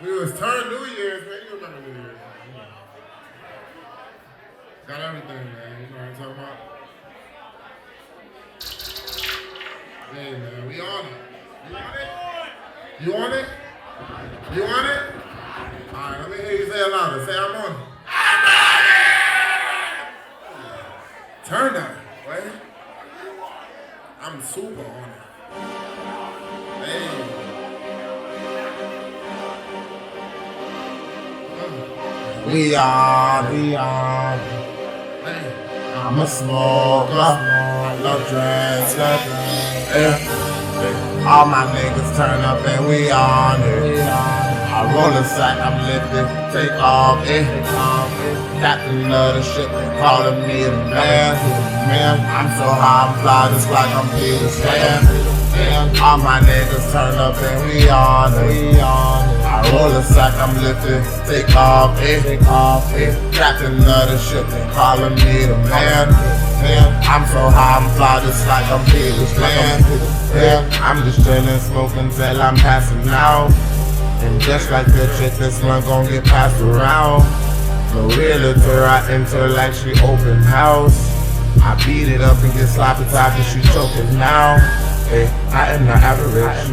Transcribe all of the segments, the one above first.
We was turned New Year's, man. You remember New Year's, man. Got everything, man. You know what I'm talking about? Hey, man, we on it. You on it? You on it? You on it? All right, let me hear you say it louder. Say I'm on it. I'm on it! Turn that way. I'm super on it. Hey. We on. Hey. I'm a smoker. I love drugs. All my niggas turn up and we on it. I roll a sack, I'm lifted, take off it. Captain of the ship, they calling me the man. Man, I'm so high, I'm fly just like I'm Peter Pan. All my niggas turn up and we on it. I roll a sack, I'm lifted, take off it. Captain of the ship, they calling me the man. I'm so high, I'm fly just like I'm Peter Pan. I'm just chillin', smoking till I'm passing out. And just like the chick, this one gon' get passed around. No realtor, I enter like she open house. I beat it up and get sloppy top and she choking now. Hey, I am the average,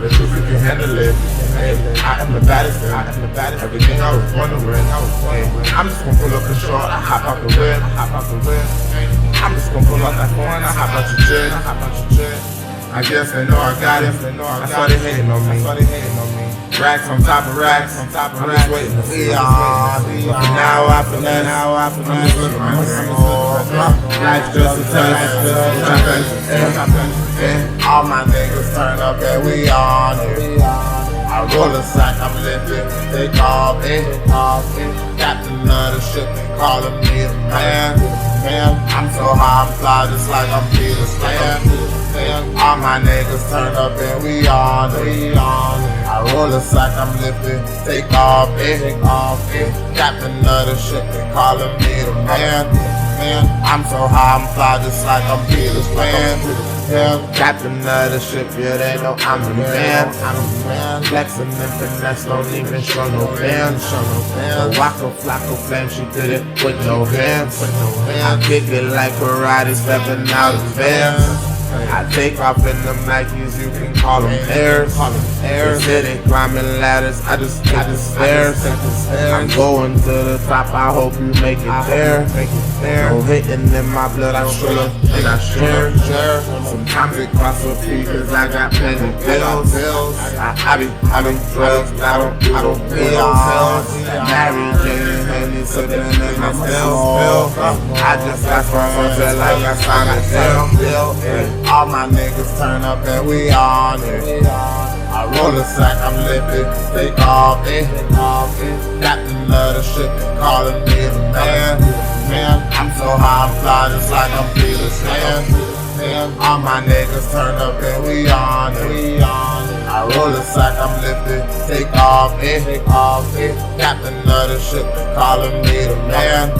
if you can handle it. Hey, I am the baddest, everything I was wondering. Hey, I'm just gon' pull up the short, I hop out the whip. I'm just gon' pull out that phone, I hop out your jet. I guess they know I got it, that's why they hating on me. Racks on top of racks, I'm just waiting to see y'all. Now after that, I'm just living my soul. Life's just a test. All my niggas turn up and we on it. I roll a sack, I'm lifted, take off it. Captain of the ship, they calling me the man. I'm so high, I'm fly just like I'm Peter Pan. All my niggas turn up and we on it. I roll a sack, I'm lifted, take off it. Captain of the ship, they calling me the man. I'm so high, I'm fly just like I'm Peter Pan. Captain of the ship, yeah, they know I'm the man. Flexin' and finesse, don't even show no bands. Wacko, flacco, flame, she did it with no hands. I kick it like karate, stepping out of vans. I take off in them Nikes, you can call them airs. Sitting, climbing ladders, I just hit the stairs. I'm going to the top, I hope you make it there. No hitting in my blood, I chill and I share. Sometimes it costs a fee, cause I got plenty bills. I be drugs, I don't pay bills. Mary Jane, Henny, sipping in my pills. I just got from feel like I signed a deal. All my niggas turn up and we on it. I roll a sack, I'm lifted, take off it. Captain of the ship, they calling me the man. I'm so high, I'm fly just like I'm Peter Pan. All my niggas turn up and we on it. I roll a sack, I'm lifted, take off it. Captain of the ship, they calling me the man.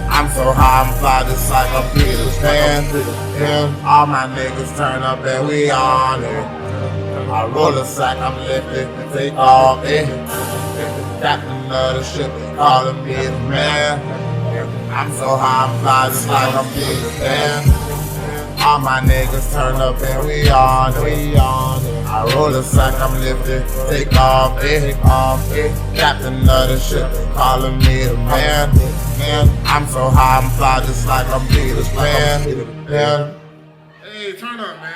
I'm so high, I'm fly just like I'm Peter Pan. All my niggas turn up and we on it. I roll a sack, I'm lifted, take off it. Captain of the ship, they calling me the man. I'm so high, I'm fly just like I'm Peter Pan. All my niggas turn up and we on it. I roll a sack, I'm lifted, take off it. Captain of the ship, they calling me the man. I'm so high, I'm fly just like I'm Peter Pan. Hey, turn up, man.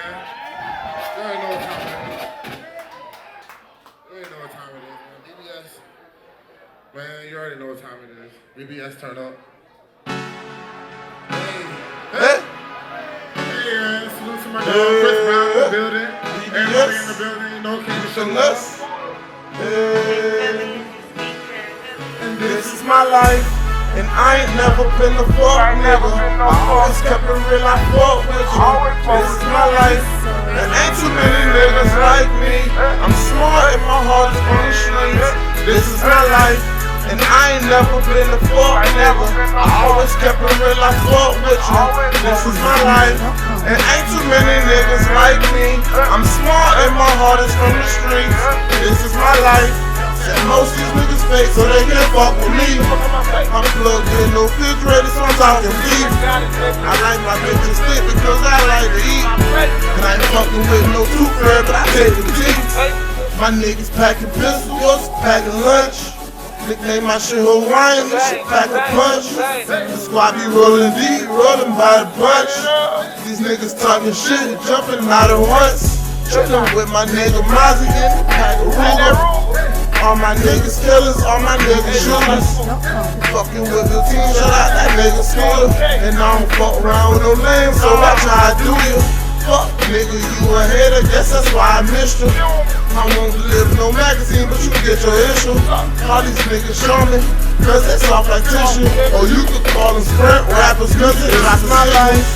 You already know what time it is. You already know what time it is, man. BBS. Man, you already know what time it is. BBS, turn up. Hey, salute to my dog, Chris Brown in the building. Everybody in the building, you know, came to show us. And this is my life. And I ain't never been a fuck nigga. I always kept it real, I fuck with you. This is my life. There ain't too many niggas like me. I'm smart and my heart is on the streets. This is my life. And I ain't never been a fuck nigga. I always kept it real, I fuck with you. This is my life. And ain't too many niggas like me. I'm smart and my heart is from the streets. This is my life. And most of these niggas fake, so they can't fuck with me. I'm plugged in, no refrigerator, so I'm talking beef. I like my bitches thick because I like to eat. And I ain't fucking with no tooth fairy, but I take the teeth. My niggas packing pistols, packing lunch. Nickname my shit Hawaiian, this shit pack a punch. The squad be rolling deep, rolling by the bunch. These niggas talking shit, jumping out at once. Chillin' with my nigga Mozzie in the pack of Ruger. All my niggas killers, all my niggas shooters. Fucking with the team, shout out that nigga Scooter. And I don't fuck around with no lame, so watch how I do you. Fuck nigga, you a hater, guess that's why I missed you. I won't deliver no magazine, but you get your issue. All these niggas show me, cause they soft like tissue. Or you could call them sprint rappers, cause it's my life.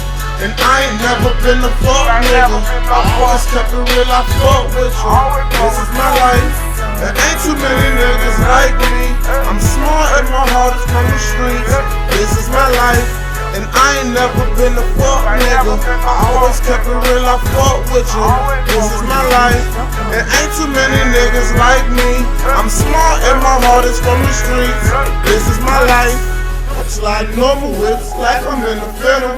And I ain't never been a fuck nigga. I always kept it real, I fuck with you. This is my life. There ain't too many niggas like me. I'm smart and my heart is from the streets. This is my life. And I ain't never been a fuck nigga. I always kept it real, I fuck with you. This is my life. There ain't too many niggas like me. I'm smart and my heart is from the streets. This is my life. I'm sliding normal whips like I'm in the Venom.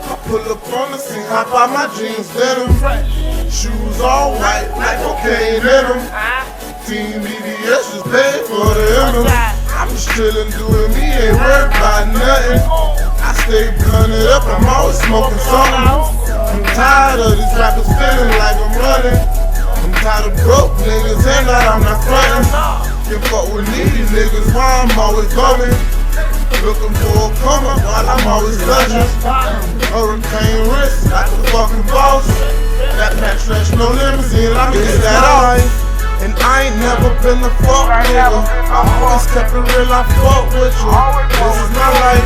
I pull up on the scene, hop out my jeans, denim. Shoes all white like cocaine in them. Team BDS just paid for the emblem. I'm just chillin', doing me, ain't worried about nothing. I stay blunted up, I'm always smoking something. I'm tired of these rappers feeling like I'm running. I'm tired of broke niggas and that I'm not frontin'. Can't fuck with needy niggas, why I'm always bumming. Looking for a come up while I'm always dodging. Hurricane wrist like a fucking boss. That pack stretch, no limousine, I miss that all. And I ain't never been a fuck nigga. I always kept it real, I fuck with you. This is my life.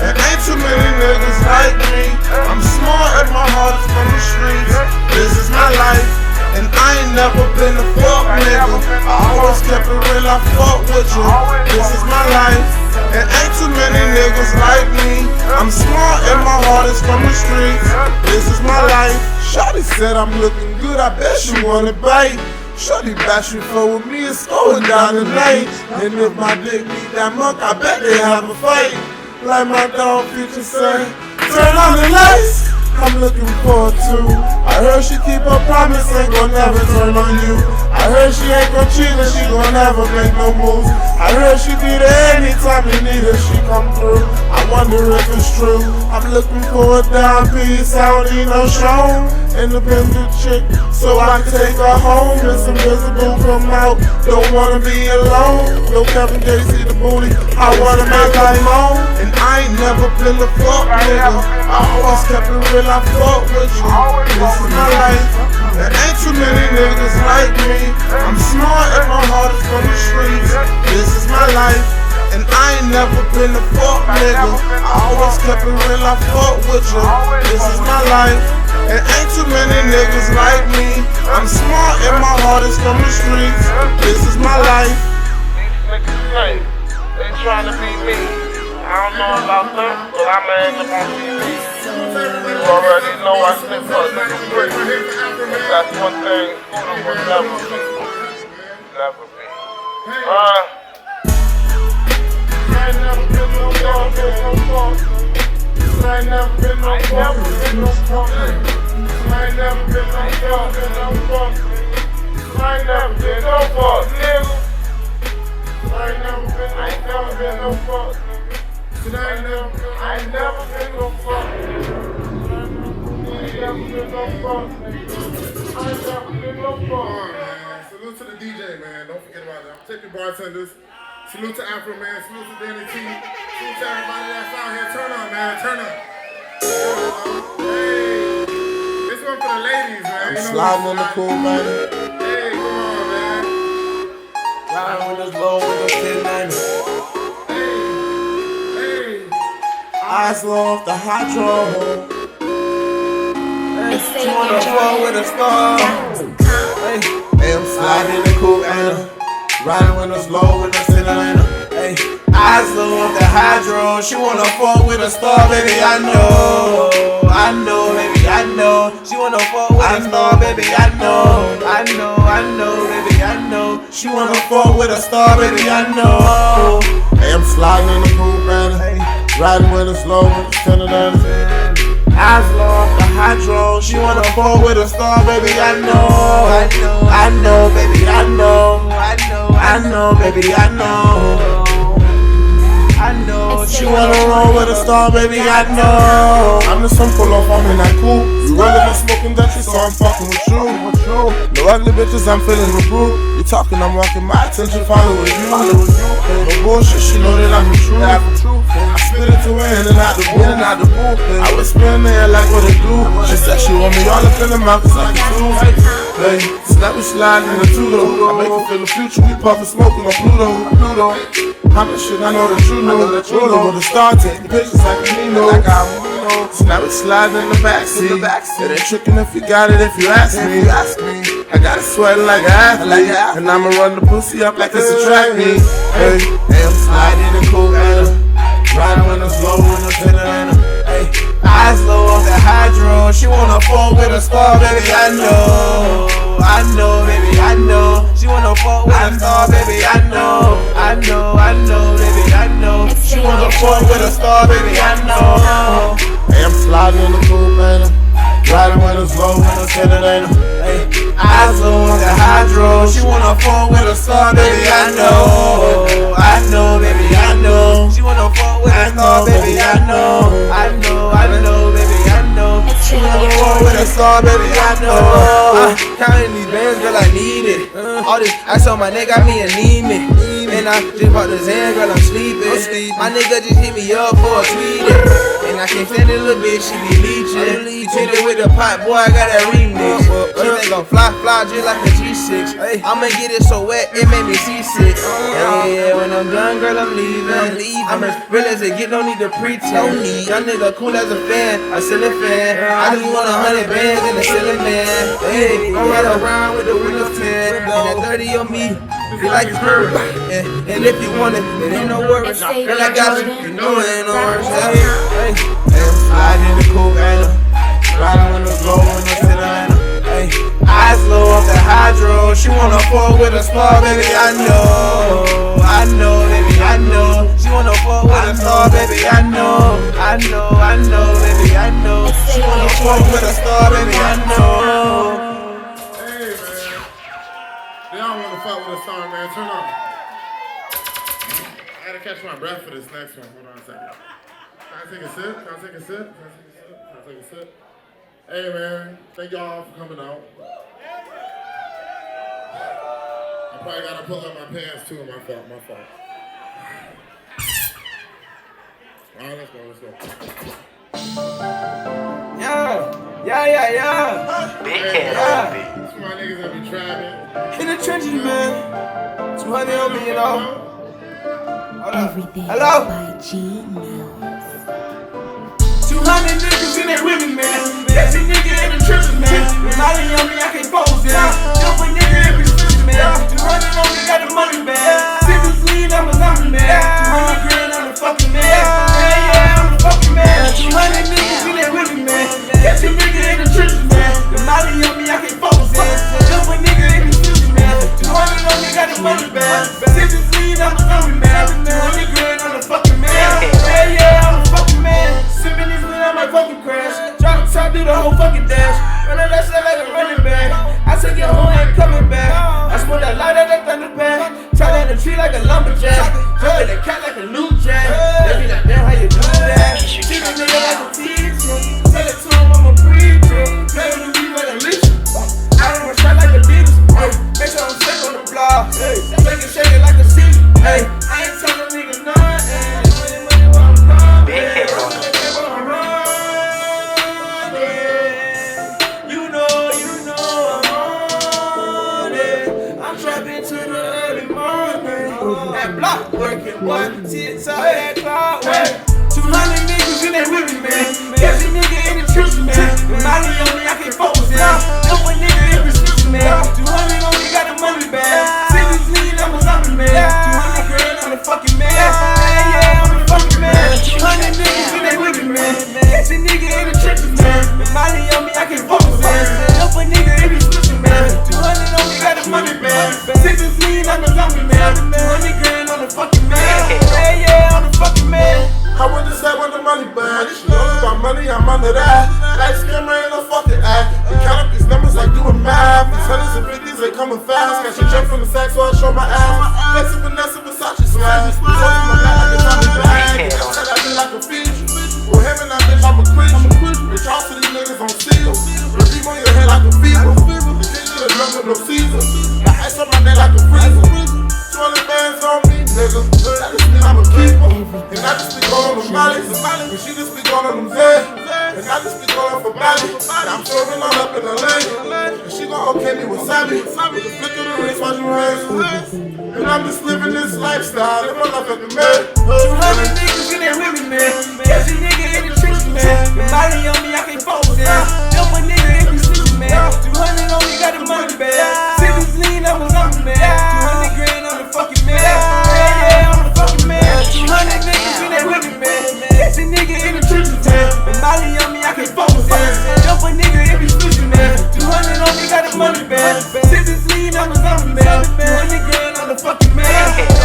There ain't too many niggas like me. I'm smart and my heart is from the streets. This is my life. And I ain't never been a fuck nigga. I always kept it real, I fuck with you. This is my life. There ain't too many niggas like me. I'm smart and my heart is from the streets. This is my life. Shawty said I'm looking good, I bet she wanna bite. Shorty battery flow with me, it's going down tonight. And if my dick beat that monk, I bet they have a fight. Like my dog Future say, turn on the lights. I'm looking forward to. I heard she keep her promise, ain't gon' never turn on you. I heard she ain't gon' cheat and she gon' never make no moves. I heard she be there anytime you need her, she come through. I wonder if it's true. I'm looking for a down piece, I don't need no show. Independent chick, so I can take her home. And some visible come out, don't wanna be alone. No Kevin Gates, the booty, I wanna make life moan. And I ain't never been a fuck nigga. I always kept it real, I fuck with you. This is my life. There ain't too many niggas like me. I'm smart and my heart is from the streets. This is my life. And I ain't never been a fuck nigga. I always kept it real, I fuck with you. This is my life. There ain't too many niggas like me. I'm smart and my heart is from the streets. This is my life. These niggas say they tryna be me. I don't know about them, but I'ma end up on TV. You already know I slip up nigga quick. That's one thing Scooter will never be. Never be. I ain't never been no dog, I ain't never been no fuck, I ain't never been no fuck, I ain't never been no fuck, nigga. I ain't never been no fuck, I ain't never been no fuck, I ain't never been no fuck, I ain't never been no fuck. Salute to the DJ, man. Don't forget about that. Tip your bartenders. Salute to Afro, man. Salute to Danny T. Salute to everybody that's out here. Turn up, man. Turn up. Hey, this one for the ladies, man. I'm sliding in the pool, man. Hey, come on, man. Riding with this low with those 1090. Hey. Eyes low off the hydro. They say She wanna you're fall with a star. Hey, I'm sliding in the cool Anna. Riding with us low with us in Atlanta. Hey, eyes low off the hydro. She wanna fall with a star, baby. I know, baby. I know. She wanna fall with a star, baby. I know. baby, I know. She wanna fall with a star, baby, I know. Hey, I'm sliding in the pool, man. Riding with it slow, with the 10 of them. Eyes low off the hydro. She wanna fall with a star, baby, I know. I know, baby, I know. I know, baby, I know. I know. She wanna roll with a star, baby, I know. I'm the sun pull off, I'm in that cool. You rolling and smoking Dutchie, so I'm fucking with you. No ugly bitches, I'm feeling the brew. You talking, I'm walking, my attention following you. No bullshit, she know that I'm the truth. I spit it to her in and out the booth. I whisper in there like what it do. She said she want me all up in the mouth, cause I can do. Hey, snap me sliding in the two-door. I make her feel the future, we puffin' smoking on Pluto. How much shit I know that you know. Rollin' with a star, taking pictures like a Nino. Snap me sliding in the backseat. It ain't trickin' if you got it, if you ask me. I got it sweating like an athlete, and I'ma run the pussy up like it's a track meet. Hey, I'm sliding in the cool, man. Riding when it's low, when it's in her. Hey, eyes low off the hydro. She wanna fall with a star, baby, I know. I know, baby, I know. She wanna fall with a star, baby, I know. I know, baby, I know. She wanna fall with a star, baby, I know. Hey, I'm sliding in the pool, man. Riding when it's low, when it's in her. Hey, eyes low off the hydro. She wanna fall with a star, baby, I know. I know, baby, I know. She wanna fall with a star, baby, I know. I know, baby, I know. She wanna fall with a star, baby, I know. Counting these bands, girl, I need it. All this ice on my neck got me anemic. And I just bought the Zan, girl, I'm sleeping. My nigga just hit me up for a tweet. And I can't stand it, little bitch, she be leeching. Hit it with the pot, boy, I got that remix. She ain't gon' fly just like a G6. I'ma get it so wet, it made me seasick. Yeah, when I'm done, girl, I'm leaving. I'm as real as it get, don't need to pretend. Young nigga cool as a fan, a ceiling fan. I just want 100 bands in the ceiling man. Hey, gon' ride around with the windows 10. And that 30 on me, feel like it's perfect. And if you want it, it ain't no worries. Girl, I got you, you know it ain't no worries. Hey, I'm sliding in the cool, man. Riding when it's low, when it's in Atlanta. Hey, eyes low off the hydro. She wanna fall with a star, baby, I know. I know, baby, I know. She wanna fall with a star, baby, I know. I know, baby, I know. She wanna fall with a star, baby, I know. Hey, man. They all want to fuck with a song, man. Turn on. I gotta catch my breath for this next one. Hold on a second. Can I take a sip? Hey, man. Thank y'all for coming out. I probably gotta pull up my pants too. My fault. All right, let's go. Yeah. Big head on me. That's my niggas that be trapping. In the trenches, man. 200 on me, you know. Every day Hello? by G Mills. 200 niggas in there with me, man. That's a nigga in the trenches, man. Relying on me, I can't pose it. Jump a nigga every switch, man. 200 on me, got the money, man. Singles lean, I'm a zombie, man. 200 grand, I'm the fucking man. Yeah, I'm the fucking man. 200 niggas in there with me, man. That's a nigga in the trenches, man. Relying on me, I can't pose it. Jump a nigga every switch, man. 200 on me, got the money, man. Singles lean, I'm a zombie, man. 200 grand, I'm the fucking man. Yeah, I'm the fucking man. Sipping this lean, I might fucking crash. Drop the top, do the whole fucking dash. Running that shit like a running back. I took your home, ain't coming back. I smoke that light out that thunder pack. Try down the tree like a lumberjack. Drop the cat like a new jack. They be like, damn, how you do that? Treat a nigga like a teacher. Tell it to him, I'm a preacher. Play with the beat like a leash. I don't want shot like a Adidas. Make sure I'm sick on the block. Make it shake it like a city. Hey, I ain't telling niggas nothing. Big head on them. You know I'm on it. I'm trapping to the early morning. That block working, boy. Tits out that clock work. 200 niggas in there with me, man. Catch a nigga in the trenches, man. Molly on me, I can't focus, man. Jump a nigga every switch, man. 200 on me, got the money, man. Singles lean, I'm a zombie, man. 200 grand, I'm the fucking man. Yeah, I'm the fucking man. 200 niggas in there with me, man. Catch a nigga in the trenches, man. Molly on me, I can't focus, man. Jump a nigga every switch, man. 200 on me, got the money. sex, so I show my ass. Flexing Vanessa Versace swag. Talking my back like a Tommy bag. That's that I feel like a fish. Well, heaven, that bitch, I'm a quit. Rich off to these niggas on steel. Redeem on your head like a fever. The king of the drum with no Caesar. Got ice on my neck like a freezer. 20 bands on me, nigga. That just mean I'm a keeper. And I just be going on the mollies. And she just be going on them Zeds. And I just be going for Bali. I'm serving all up in the lane. And she gon' okay me with Sabi. With the flick of the wrist, watch your hands. And I'm just living this lifestyle. That motherfucking man. 200 niggas in there with me, man. Catch a nigga in the trenches, man. The Molly on me, I can't focus, man. Dump a nigga if you sleeping, man. 200 on me, got the money, man. Cities lean, I'm a lumber, man. 200 grand on the fucking man. Yeah, on the fucking man. 200 niggas in there with me, man. Catch a nigga in the trenches, man. The Molly on me, I can't focus, man. Dump a nigga if you sleeping, man. 200 on me, got the money, man. Cities lean, I'm a lumber, man. 200 grand on the fucking man.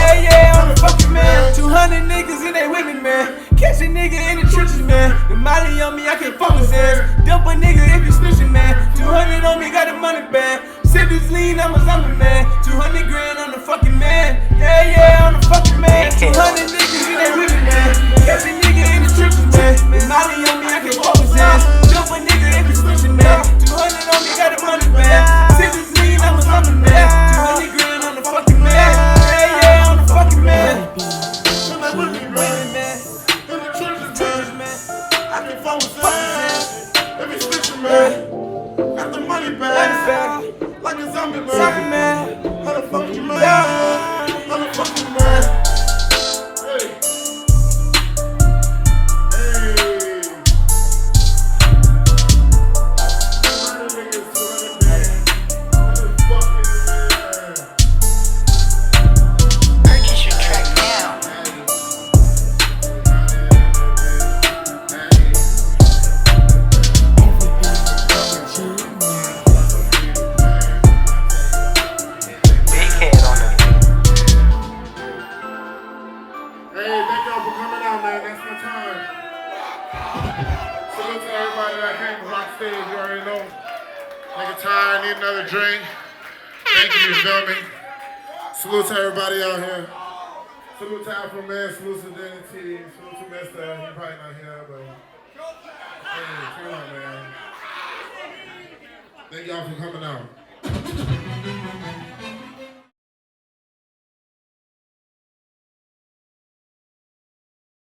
Yeah, on the fucking man. 200 niggas in there with me, man. Catch a nigga in the trenches, man. The Molly on me, I can't focus, man. Dump a nigga if you snitching, man. 200 on me, got the money, man. Cities lean, I'm a zombie, man. 200 grand on the fucking man. Yeah, on the fucking man. 200 niggas in there with me, man. Catch a nigga in the trenches, man. The Molly on me, I can't focus, man. Dump a nigga if you snitching, man. 200 on me, got the money, man. Cities lean, I'm a zombie, man. 200 grand on the fucking man. Yeah, on the fucking man. I can phone with every stitching man. Got the money back. Like a zombie man. How the fuck you man? How the fuck you man? Hey. Hey. 200 niggas, 200 man. Motherfucking man. Purchase your track now. Hey, thank y'all for coming out, man. That's my time. Salute to everybody that came to rock stage. You already know. Nigga tired, need another drink. Thank you, you feel me? Salute to everybody out here. Salute to Afro, man. Salute to Danny T. Salute to Mr. He probably not here, but hey, come on, man. Thank y'all for coming out.